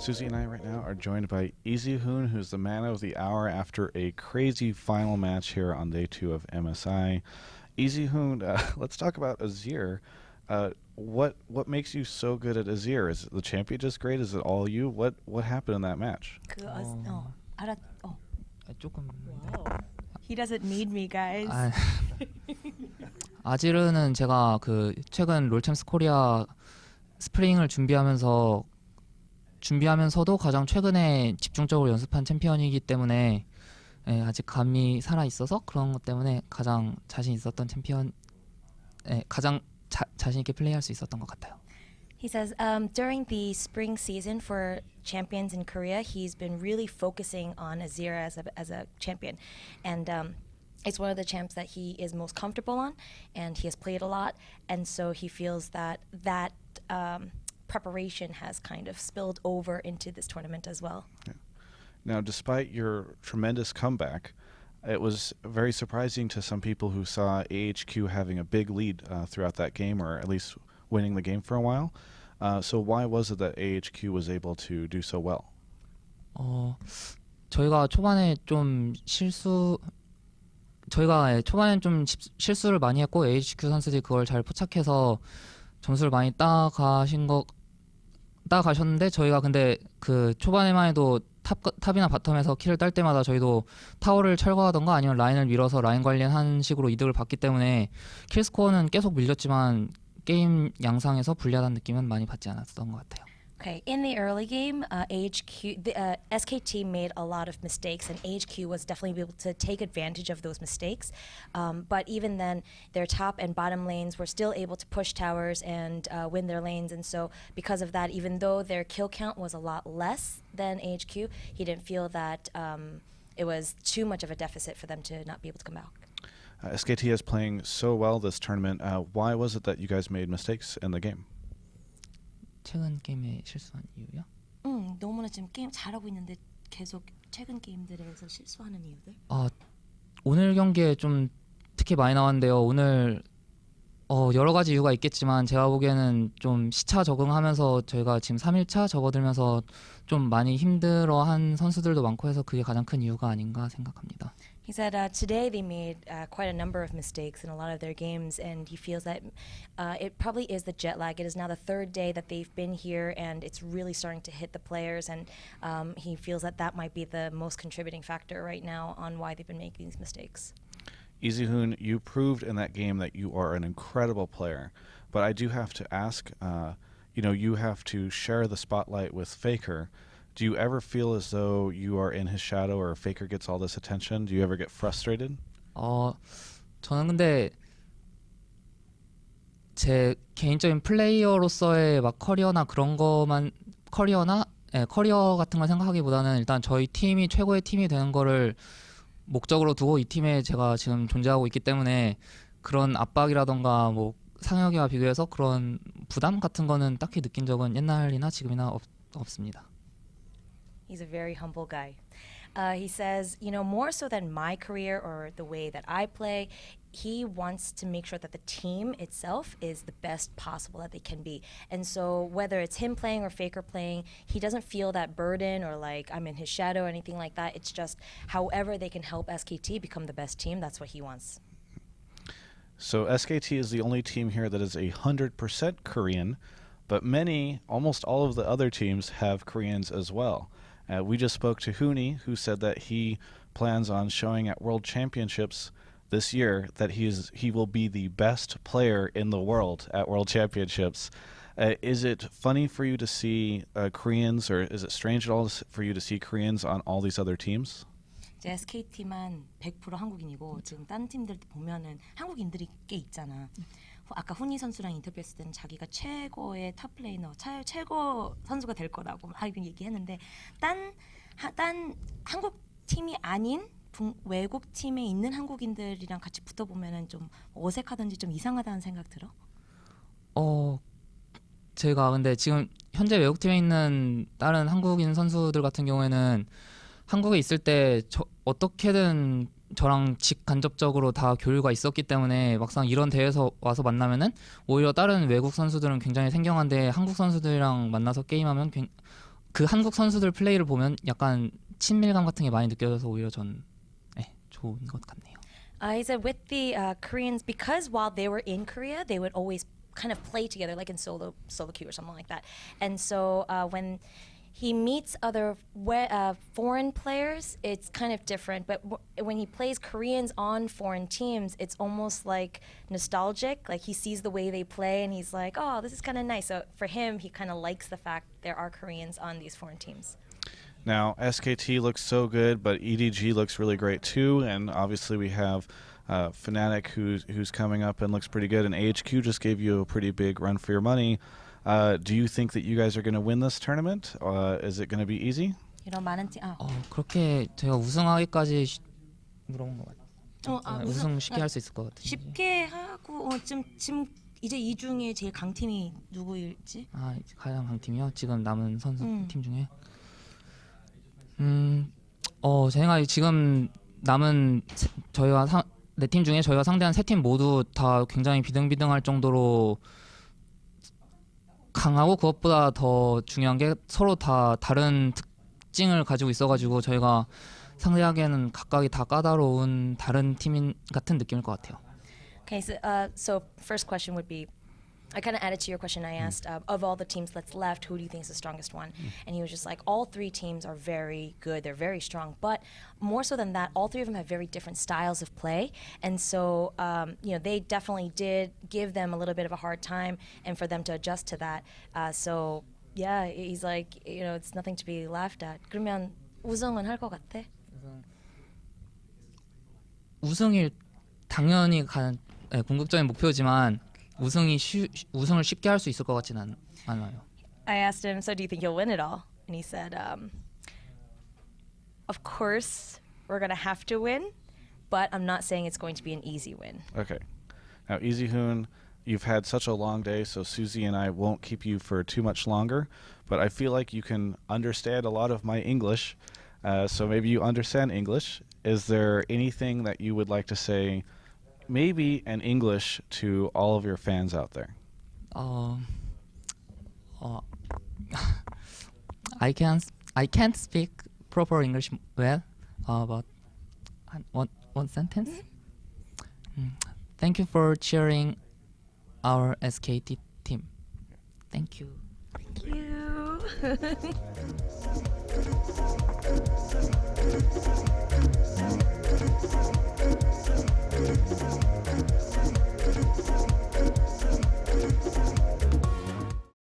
Susie and I right now are joined by Easyhoon, who's the man of the hour after a crazy final match here on day 2 of MSI. Easyhoon, let's talk about Azir. What makes you so good at Azir? Is the champion just great? Is it all you? What happened in that match? 알았. 조금 Wow. He doesn't need me, guys. 아지르는 제가 그 최근 롤챔스 코리아 스프링을 준비하면서도 가장 최근에 집중적으로 연습한 챔피언이기 때문에 아직 감이 살아 있어서 그런 것 때문에 가장 자신 있었던 가장 자신 있게 플레이할 수 있었던 것 같아요. He says during the spring season for champions in Korea, he's been really focusing on Azir as a champion, and it's one of the champs that he is most comfortable on, and he has played a lot, and so he feels that preparation has kind of spilled over into this tournament as well. Yeah. Now, despite your tremendous comeback, it was very surprising to some people who saw AHQ having a big lead throughout that game, or at least winning the game for a while. So why was it that AHQ was able to do so well? 저희가 초반에 좀 초반엔 좀 실수를 많이 했고 AHQ 선수들이 그걸 잘 포착해서 점수를 많이 따가셨는데 저희가 근데 그 초반에만 해도 탑이나 바텀에서 킬을 딸 때마다 저희도 타워를 철거하던가 아니면 라인을 밀어서 라인 관리한 식으로 이득을 봤기 때문에 킬 스코어는 계속 밀렸지만 게임 양상에서 불리하다는 느낌은 많이 받지 않았던 것 같아요. Okay, in the early game, SKT made a lot of mistakes, and AHQ was definitely able to take advantage of those mistakes. But even then, their top and bottom lanes were still able to push towers and win their lanes. And so, because of that, even though their kill count was a lot less than AHQ, he didn't feel that it was too much of a deficit for them to not be able to come back. SKT is playing so well this tournament. Why was it that you guys made mistakes in the game? 최근 게임에 실수한 이유요? 너무나 지금 게임 잘하고 있는데 계속 최근 게임들에서 실수하는 이유들? 오늘 경기에 좀 특히 많이 나왔는데요. 오늘 여러 가지 이유가 있겠지만 제가 보기에는 좀 시차 적응하면서 저희가 지금 3일차 접어들면서 좀 많이 힘들어한 선수들도 많고 해서 그게 가장 큰 이유가 아닌가 생각합니다. He said today they made quite a number of mistakes in a lot of their games, and he feels that it probably is the jet lag. It is now the third day that they've been here, and it's really starting to hit the players, and he feels that that might be the most contributing factor right now on why they've been making these mistakes. Easyhoon, you proved in that game that you are an incredible player, but I do have to ask, you have to share the spotlight with Faker. Do you ever feel as though you are in his shadow or Faker gets all this attention? Do you ever get frustrated? 저는 근데 제 개인적인 플레이어로서의 막 커리어 같은 걸 생각하기보다는 일단 저희 팀이 최고의 팀이 되는 거를 목적으로 두고 이 팀에 제가 지금 존재하고 있기 때문에 그런 압박이라던가 뭐 상혁이와 비교해서 그런 부담 같은 거는 딱히 느낀 적은 옛날이나 지금이나 없습니다. He's a very humble guy. He says, more so than my career or the way that I play, he wants to make sure that the team itself is the best possible that they can be. And so whether it's him playing or Faker playing, he doesn't feel that burden or like I'm in his shadow or anything like that. It's just however they can help SKT become the best team, that's what he wants. So SKT is the only team here that is 100% Korean, but almost all of the other teams have Koreans as well. We just spoke to Hooney, who said that he plans on showing at World Championships this year that he will be the best player in the world at World Championships. Is it funny for you to see Koreans, or is it strange at all for you to see Koreans on all these other teams? SKT만 100% 한국인이고 지금 다른 팀들 보면은 한국인들이 꽤 있잖아. 아까 훈이 선수랑 인터뷰했을 때는 자기가 최고의 탑플레이너, 최고 선수가 될 거라고 얘기했는데 딴 한국 팀이 아닌 외국 팀에 있는 한국인들이랑 같이 붙어 보면은 좀 어색하든지 좀 이상하다는 생각 들어? 제가 근데 지금 현재 외국 팀에 있는 다른 한국인 선수들 같은 경우에는 한국에 있을 때 어떻게든 저랑 직간접적으로 다 교류가 있었기 때문에 막상 이런 대회에서 와서 만나면은 오히려 다른 외국 선수들은 굉장히 생경한데 한국 선수들이랑 만나서 게임하면 그 한국 선수들 플레이를 보면 약간 친밀감 같은 게 많이 느껴져서 오히려 전 좋은 것 같네요. He said with the Koreans, because while they were in Korea, they would always kind of play together, like in solo queue or something like that. And so when he meets other foreign players, it's kind of different. But when he plays Koreans on foreign teams, it's almost like nostalgic. Like he sees the way they play and he's like, oh, this is kind of nice. So for him, he kind of likes the fact there are Koreans on these foreign teams. Now, SKT looks so good, but EDG looks really great too. And obviously, we have Fnatic, who's coming up and looks pretty good. And AHQ just gave you a pretty big run for your money. Do you think that you guys are going to win this tournament? Is it going to be easy? 이런 많은 팀. 그렇게 제가 우승하기까지 물어본 것 같아요. 우승 쉽게 할 수 있을 것 같아요. 쉽게 하고 지금 이제 이 중에 제일 강팀이 누구일지? 가장 강팀이요? 지금 남은 선수 팀 중에 제 생각에 지금 남은 저희와 네 팀 중에 저희가 상대한 세 팀 모두 다 굉장히 비등비등할 정도로 강하고 그것보다 더 중요한 게 서로 다 다른 특징을 가지고 있어가지고 저희가 상대하기에는 각각이 다 까다로운 다른 팀인 같은 느낌일 것 같아요. Okay, so first question would be, I kind of added to your question I asked, of all the teams that's left, who do you think is the strongest one? And he was just like, all three teams are very good, they're very strong, but more so than that, all three of them have very different styles of play, and so they definitely did give them a little bit of a hard time, and for them to adjust to that. So yeah, he's like, it's nothing to be laughed at. 그러면 우승은 할 것 같아? 우승이 당연히 궁극적인 목표지만 우승을 쉽게 할 수 있을 것 같지는 않아요. I asked him, so do you think you'll win it all? And he said, of course, we're going to have to win, but I'm not saying it's going to be an easy win. Okay. Now, Easyhoon, you've had such a long day, so Susie and I won't keep you for too much longer, but I feel like you can understand a lot of my English, so maybe you understand English. Is there anything that you would like to say, maybe in English, to all of your fans out there? I can't speak proper English well, but one sentence. Thank you for cheering our SKT team. Thank you. Thank you.